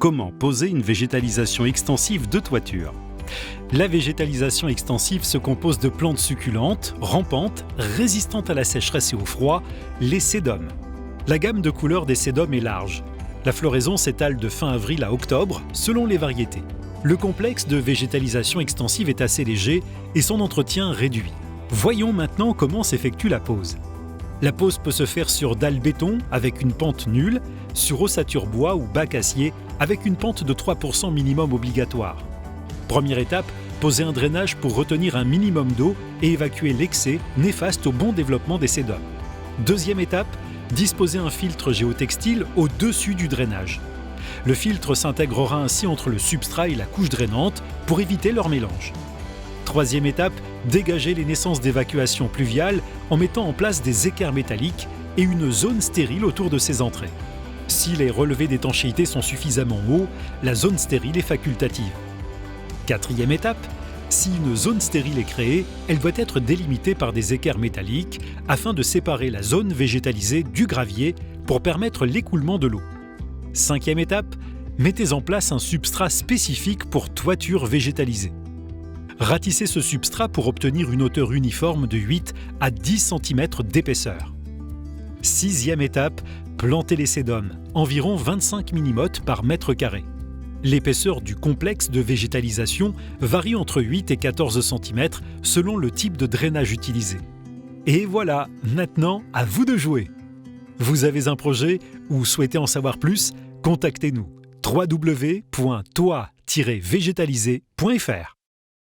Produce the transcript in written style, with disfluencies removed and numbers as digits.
Comment poser une végétalisation extensive de toiture? La végétalisation extensive se compose de plantes succulentes, rampantes, résistantes à la sécheresse et au froid, les sédums. La gamme de couleurs des sédums est large. La floraison s'étale de fin avril à octobre, selon les variétés. Le complexe de végétalisation extensive est assez léger et son entretien réduit. Voyons maintenant comment s'effectue la pose. La pose peut se faire sur dalle béton avec une pente nulle, sur ossature bois ou bac acier avec une pente de 3% minimum obligatoire. Première étape, poser un drainage pour retenir un minimum d'eau et évacuer l'excès néfaste au bon développement des sédums. Deuxième étape, disposer un filtre géotextile au-dessus du drainage. Le filtre s'intégrera ainsi entre le substrat et la couche drainante pour éviter leur mélange. Troisième étape, dégager les naissances d'évacuation pluviale en mettant en place des équerres métalliques et une zone stérile autour de ces entrées. Si les relevés d'étanchéité sont suffisamment hauts, la zone stérile est facultative. Quatrième étape, si une zone stérile est créée, elle doit être délimitée par des équerres métalliques afin de séparer la zone végétalisée du gravier pour permettre l'écoulement de l'eau. Cinquième étape, mettez en place un substrat spécifique pour toiture végétalisée. Ratissez ce substrat pour obtenir une hauteur uniforme de 8 à 10 cm d'épaisseur. Sixième étape, plantez les sédums, environ 25 millimotes par mètre carré. L'épaisseur du complexe de végétalisation varie entre 8 et 14 cm selon le type de drainage utilisé. Et voilà, maintenant à vous de jouer. Vous avez un projet ou souhaitez en savoir plus? Contactez-nous www.toi-végétaliser.fr